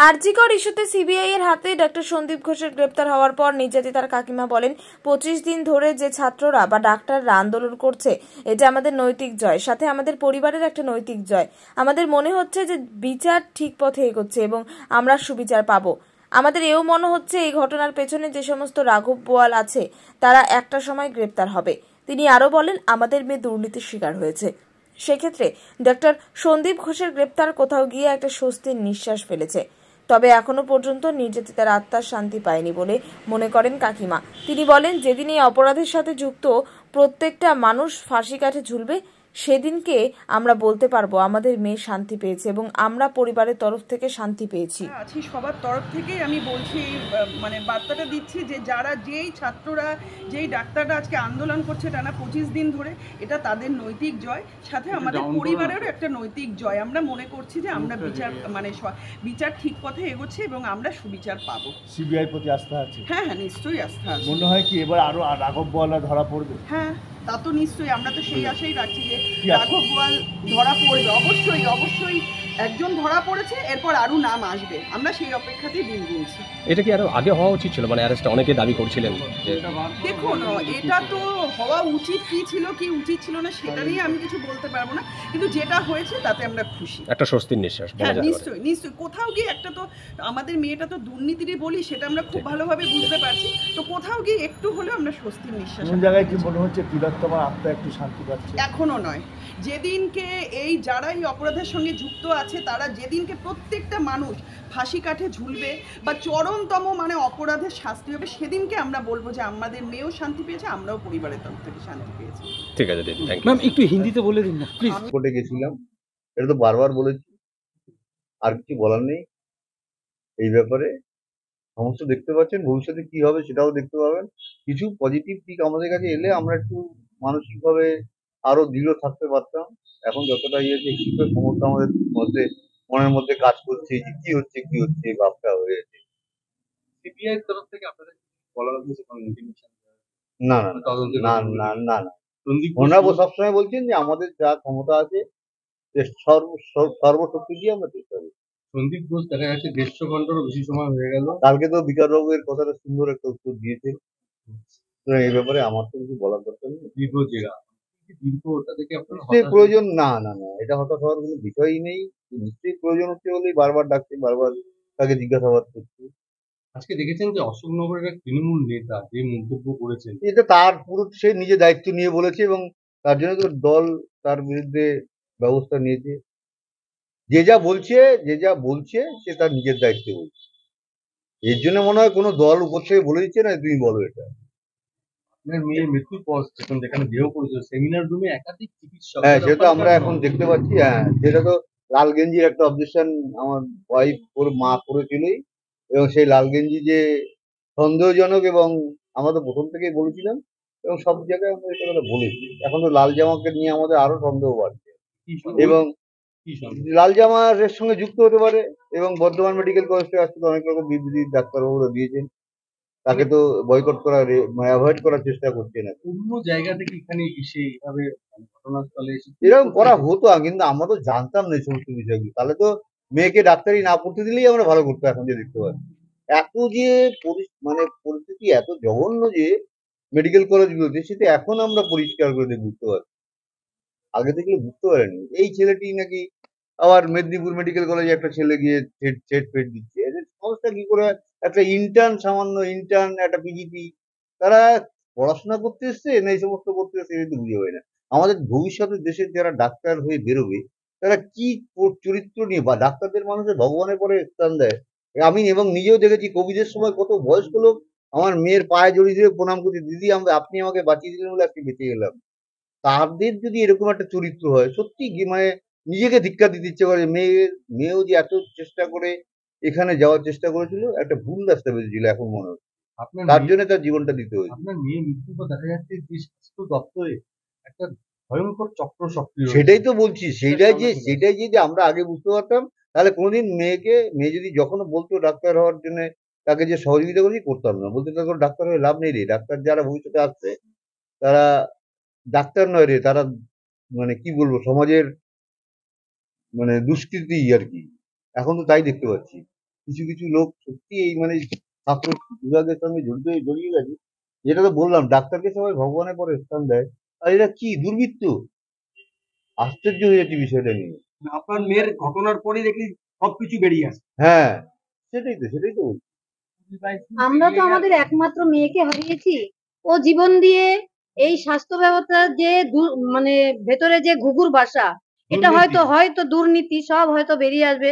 আরজিকর ইস্যুতে সিবিআই এর হাতে ডক্টর সন্দীপ ঘোষের গ্রেপ্তার হওয়ার পর নির্যাতিতার কাকিমা বলেন, 25 দিন ধরে যে ছাত্ররা বা ডাক্তাররা আন্দোলন করছে, এটা আমাদের নৈতিক জয়, সাথে আমাদের পরিবারের একটা নৈতিক জয়। আমাদের মনে হচ্ছে যে বিচার ঠিক পথে এগোচ্ছে এবং আমরা সুবিচার পাবো। আমাদের এও মনে হচ্ছে এই ঘটনার পেছনে যে সমস্ত রাঘব বোয়াল আছে তারা একটা সময় গ্রেপ্তার হবে। তিনি আরও বলেন, আমাদের মেয়ে দুর্নীতির শিকার হয়েছে। সেক্ষেত্রে ডক্টর সন্দীপ ঘোষের গ্রেপ্তার কোথাও গিয়ে একটা স্বস্তির নিঃশ্বাস ফেলেছে। তবে এখনো পর্যন্ত নির্যাতিতার আত্মার শান্তি পায়নি বলে মনে করেন কাকিমা। তিনি বলেন, যেদিন এই অপরাধের সাথে যুক্ত প্রত্যেকটা মানুষ ফাঁসি কাঠে ঝুলবে, সেদিনকে আমরা বলতে পারবো আমাদের মেয়ে শান্তি পেয়েছে এবং আমরা পরিবারের তরফ থেকে শান্তি পেয়েছি। আছি সবার তরফ থেকেই আমি বলছি, মানে বার্তাটা দিচ্ছি যে যারা যেই ছাত্ররা যেই ডাক্তাররা আজকে আন্দোলন করছে টানা 25 দিন ধরে, এটা তাদের নৈতিক জয়, সাথে আমাদের পরিবারেরও একটা নৈতিক জয়। আমরা মনে করছি যে আমরা বিচার ঠিক পথে এগোচ্ছে এবং আমরা সুবিচার পাবো। সিবিআই প্রতি আস্থা আছে? হ্যাঁ, নিশ্চয়ই আস্থা আছে। মনে হয় কি এবার আরো রাঘব বোয়ালরা ধরা পড়বে? হ্যাঁ, তা তো নিশ্চয়ই, আমরা তো সেই আশাই রাখছি যে রাঘব বোয়াল ধরা পড়বে। অবশ্যই অবশ্যই একজন ধরা পড়েছে, এরপর আরো নাম আসবে, আমরা সেই অপেক্ষাতেই দিন গুনছি। এটা কি আরো আগে হওয়া উচিত ছিল? মানে অ্যারেস্ট অনেকে দাবি করছিলেন যে, দেখুন, এটা তো হওয়া উচিত কি ছিল কি উচিত ছিল না সেটা নিয়ে আমি কিছু বলতে পারবো না, কিন্তু যেটা হয়েছে তাতে আমরা খুশি। একটা স্বস্তির নিঃশ্বাস বলা হ্যাঁ, যেতে পারে। নিশ্চয়ই নিশ্চয়ই। কোথাও গিয়ে একটা তো আমাদের মেয়েটা তো দুর্নীতিরই বলি, সেটা আমরা খুব ভালোভাবে বুঝতে পারছি। তো কোথাও গিয়ে একটু হলেও আমরা স্বস্তির নিঃশ্বাস। কোন জায়গায় কি মনে হচ্ছে তিলোত্তমার আত্মা একটু শান্তি পাচ্ছে? এখনো নয়। যেদিনকে এই যারা এই অপরাধের সঙ্গে যুক্ত আছে তারা যেদিনকে প্রত্যেকটা মানুষ ফাঁসি কাঠে ঝুলবে বা চরমতম মানে অপরাধের শাস্তি হবে, সেদিনকে আমরা বলবো যে আমাদের মেয়েও শান্তি পেয়েছে, আমরাও পরিবারের তরফ থেকে শান্তি পেয়েছি। ঠিক আছে দিদি, থ্যাংক ইউ। ম্যাম একটু হিন্দিতে বলে দিন না প্লিজ। কোর্টে গেছিলাম, এটা তো বারবার বলেছি, আর কিছু বলার নেই এই ব্যাপারে। সমস্ত দেখতে পাচ্ছেন, ভবিষ্যতে কি হবে সেটাও দেখতে পাবেন। কিছু পজিটিভ দিক আমাদের কাছে এলে আমরা একটু মানসিকভাবে আরো দৃঢ় থাকতে পারতাম। এখন যতটা ইয়ে যে শীতের সমস্যা আমাদের মধ্যে মনের মধ্যে কাজ করছে যে কি হচ্ছে এই ভাবটা হয়ে গেছে। সিবিআই তরফ থেকে আপনাদের বলা হচ্ছে কোনো ইনফরমেশন? না না না না না না, ওনারা সবসময় বলছেন যে আমাদের যা ক্ষমতা আছে যে সর্বশক্তি দিয়ে আমরা চেষ্টা করি। সন্দীপ ঘোষ দেখা যাচ্ছে 150 ঘন্টারও বেশি সময় হয়ে গেল। কালকে তো বিকাশবাবু এর কথাটা সুন্দর একটা উত্তর দিয়েছে, তো এই ব্যাপারে আমার তো কিছু বলার দরকার নেই। দীর্ঘ জেরা, দীর্ঘ ওটা থেকে আপনার নিশ্চয়ই প্রয়োজন না না না, এটা হঠাৎ হওয়ার কোনো বিষয়ই নেই। নিশ্চয়ই প্রয়োজন হচ্ছে বলেই বারবার ডাকছে, বারবার তাকে জিজ্ঞাসাবাদ করছে। আজকে দেখেছেন যে অশোকনগরের এক তৃণমূল নেতা যে মন্তব্য করেছেন, এটা তার পুরো সে নিজে দায়িত্ব নিয়ে বলেছে এবং তার জন্য তো দল তার বিরুদ্ধে ব্যবস্থা নিয়েছে। যে যা বলছে সে তার নিজের দায়িত্বে বলছে। এর জন্য মনে হয় কোনো দল উপর থেকে বলে দিচ্ছে না তুমি বলো এটা। আপনার মেয়ের মৃত্যুর পর যেখানে দেহ পড়েছিল সেমিনার রুমে একাধিক চিকিৎসক, হ্যাঁ সেটা আমরা এখন দেখতে পাচ্ছি। হ্যাঁ সেটা তো লাল গেঞ্জির একটা অবজেকশন আমার ওয়াইফ ওর মা করেছিলই, এবং সেই লাল গেঞ্জি যে সন্দেহজনক, এবং আমরা তো প্রথম থেকেই বলেছিলাম এবং সব জায়গায় আমরা এটা কথা বলেছি। এখন তো লাল জামাকে নিয়ে আমাদের আরো সন্দেহ বাড়ছে, এবং লাল জামার এর সঙ্গে যুক্ত হতে পারে। এবং বর্ধমান মেডিকেল কলেজ থেকে আজকে অনেক রকম বিবৃতি ডাক্তারবাবুরা দিয়েছেন, তাকে তো বয়কট করার অ্যাভয়েড করার চেষ্টা করছেন। অন্য জায়গা থেকে এখানে এসে এইভাবে ঘটনাস্থলে এসে এরকম করা হতো, কিন্তু আমরা তো জানতাম না এই সমস্ত বিষয়গুলো। তাহলে তো মেয়েকে ডাক্তারি না পড়তে দিলেই আমরা ভালো করতো। এখন যে দেখতে পাচ্ছি এত যে মানে পরিস্থিতি এত জঘন্য যে মেডিকেল কলেজগুলোতে, সেটা এখন আমরা পরিষ্কার করে বুঝতে পারছি, আগে থেকে বুঝতে পারেনি। এই ছেলেটি নাকি আবার মেদিনীপুর মেডিকেল কলেজে একটা ছেলে গিয়ে সেট ফেট দিচ্ছে। এদের সমস্যা কি করে? একটা ইন্টার্ন, সামান্য ইন্টার্ন, একটা পিজিটি, তারা পড়াশোনা করতে এসছে না এই সমস্ত করতে এসছে, এটা বুঝে হয় না। আমাদের ভবিষ্যতে দেশের যারা ডাক্তার হয়ে বেরোবে তারা কি চরিত্র নিয়ে, বা ডাক্তারদের মানুষের ভগবানের পরে স্থান দেয়। আমি এবং নিজেও দেখেছি কোভিডের সময় কত বয়স্ক লোক আমার মেয়ের পায়ে জড়িয়ে দিয়ে প্রণাম করছে, দিদি আপনি আমাকে বাঁচিয়ে দিলেন বলে আজকে বেঁচে গেলাম। তাদের যদি এরকম একটা চরিত্র হয়, সত্যি মানে নিজেকে ধিক্কার দিতে ইচ্ছে করে। মেয়েও যে এত চেষ্টা করে এখানে যাওয়ার চেষ্টা করেছিল, একটা ভুল রাস্তা বেরিয়েছিল এখন মনে হচ্ছে, তার জন্য তার জীবনটা দিতে হয়েছে। আপনার মেয়ে মৃত্যুর পর দেখা যাচ্ছে যে স্বাস্থ্য দপ্তরে একটা ভয়ঙ্কর চক্র সক্রিয়। সেটাই তো বলছি, সেটাই যে আমরা আগে বুঝতে পারতাম, তাহলে কোনোদিন মেয়ে যদি যখনও বলতো ডাক্তার হওয়ার জন্য, তাকে যে সহযোগিতা করি করতাম না। বলতে তাকে ডাক্তার হয়ে লাভ নেই রে, ডাক্তার যারা ভবিষ্যতে আসছে তারা ডাক্তার নয় রে, তারা মানে কি বলবো সমাজের মানে দুষ্কৃতী আর কি। এখন তো তাই দেখতে পাচ্ছি। কিছু কিছু লোক সত্যি এই মানে ছাত্র বিভাগের সঙ্গে জড়িয়ে গেছে। যেটা তো বললাম, ডাক্তারকে সবাই ভগবানের পরে স্থান দেয়, আর এরা কি দুর্বৃত্ত। আশ্চর্য হয়ে যাচ্ছে বিষয়টা নিয়ে। আপনার মেয়ের ঘটনার পরে দেখি সবকিছু বেরিয়ে আসে। হ্যাঁ, সেটাই তো বলছি। আমরা তো আমাদের একমাত্র মেয়েকে হারিয়েছি। ও জীবন দিয়ে এই স্বাস্থ্য ব্যবস্থার যে মানে ভেতরে যে ঘুঘুর বাসা, এটা হয়তো দুর্নীতি সব হয়তো বেরিয়ে আসবে।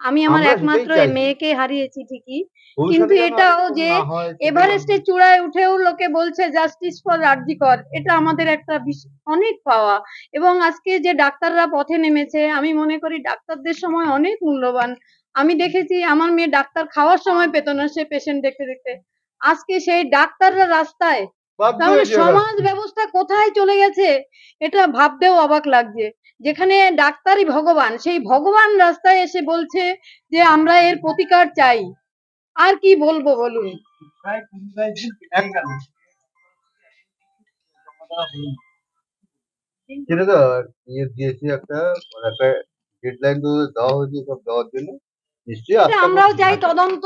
আমি আমার আমরা একমাত্র সেটাই চাইছি। মেয়েকে হারিয়েছি ঠিকই, ভবিষ্যতে কিন্তু যেন এটাও আরেকটু যে না হয় সেটাই এভারেস্টের চূড়ায় উঠেও লোকে বলছে জাস্টিস ফর আরজিকর, এটা আমাদের একটা অনেক পাওয়া। এবং আজকে যে ডাক্তাররা পথে নেমেছে, আমি মনে করি ডাক্তারদের সময় অনেক মূল্যবান। আমি দেখেছি আমার মেয়ে ডাক্তার খাওয়ার সময় পেত না, সে পেশেন্ট দেখতে দেখতে। আজকে সেই ডাক্তাররা রাস্তায়, বাধ্য তাহলে হয়েছে ওরা। সমাজ ব্যবস্থা কোথায় চলে গেছে এটা ভাবতেও অবাক লাগছে। যেখানে ডাক্তারই ভগবান, সেই ভগবান রাস্তায় এসে বলছে যে আমরা এর প্রতিকার চাই। আর কি বলবো বলুন। প্রায় ২০ দিন পেরিয়ে গেল। সেটা তো ইয়ে দিয়েছি একটা, মানে একটা ডেডলাইন তো দেওয়া হয়েছে সব দেওয়ার জন্য। নিশ্চয়ই এটা আমরাও চাই তদন্ত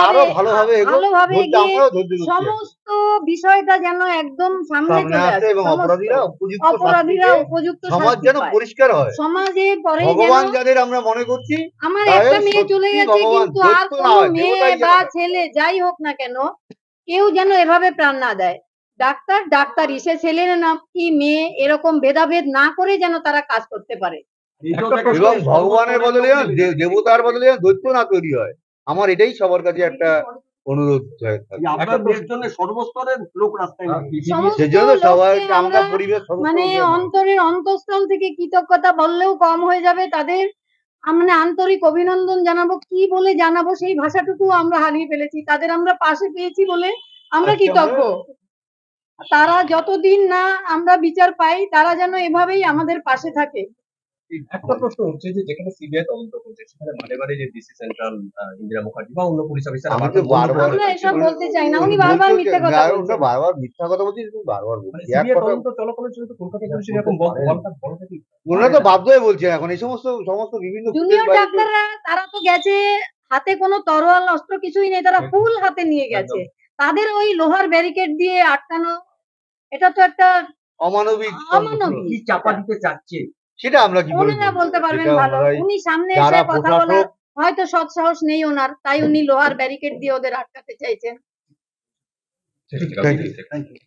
আরো ভালোভাবে ভালোভাবে ধৈর্য এগিয়ে আমরাও ধৈর্য ধরছি। সমস্ত বিষয়টা যেন একদম সামনে সামনে চলে আসে আসে, এবং অপরাধীরা অপরাধীরা উপযুক্ত সমাজ শাস্তি যেন পায়। পরিষ্কার হয়। সমাজে পরে ভগবান যেন যাদের আমরা মনে করছি, আমার তাদের একটা মেয়ে চলে সত্যি গেছে, ভগবান, কিন্তু আর দৈত্য না কোনো হয়, মেয়ে দেবতাই যেন বা হয়। ছেলে যাই হোক না কেন, কেউ যেন এভাবে প্রাণ না দেয়। ডাক্তার ডাক্তারই, সে ছেলের নাম কি মেয়ে এরকম ভেদাভেদ না করে যেন তারা কাজ করতে পারে। এবং ভগবানের বদলে যেন দেবতার বদলে যেন দৈত্য না তৈরি হয়। আমার এটাই সবার কাছে একটা অনুরোধ হয়ে থাকে। আপনার মেয়ের জন্য সর্বস্তরের লোক রাস্তায় নামছে। সমস্ত সেজন্য সবাই লোককে আমরা আমরা পরিবেশ সদস্য মানে হিসেবে মানি। অন্তরের অন্তঃস্থল থেকে কৃতজ্ঞতা বললেও কম হয়ে যাবে। তাদের মানে আন্তরিক অভিনন্দন জানাবো, কি বলে জানাবো সেই ভাষাটুকু আমরা হারিয়ে ফেলেছি। তাদের আমরা পাশে পেয়েছি বলে আমরা আজকে কৃতজ্ঞ। তারা যতদিন না আমরা বিচার পাই, তারা যেন এভাবেই আমাদের পাশে থাকে। একটা প্রশ্ন হচ্ছে যে যেখানে সিবিআই তদন্ত করছে সেখানে বারে যে ডিসি সেন্ট্রাল ইন্দিরা মুখার্জি বা অন্য পুলিশ অফিসার আমি তো বারবার আমরা এসব বলতে চাই না, উনি বলতে বারবার হচ্ছে, মিথ্যে কথা না, বলছেন। ওটা বারবার মিথ্যা কথা বলছি, তুমি বারবার বলছি এক সিবিআই কথা। তদন্ত চলাকালীন ছিল তো কলকাতা পুলিশের এরকম বলটা কি ওনারা তো বাধ্য হয়ে বলছেন এখন এই সমস্ত বিভিন্ন জুনিয়র ডাক্তাররা তারা তো গেছে, হাতে কোনো তরোয়াল অস্ত্র কিছুই নেই, তারা ফুল হাতে নিয়ে গেছে। তাদের ওই লোহার ব্যারিকেড দিয়ে আটকানো, এটা তো একটা অমানবিক অমানবিক। কি চাপা দিতে চাচ্ছে? সেটা আমরা কি করে ওনারা বলবো? বলতে পারবেন সেটা ভালো। ওনারাই, উনি সামনে যারা এসে কথা বলার প্রশাসক, হয়তো সৎ সাহস নেই ওনার, তাই উনি লোহার ব্যারিকেড দিয়ে ওদের আটকাতে চাইছেন। Thank you.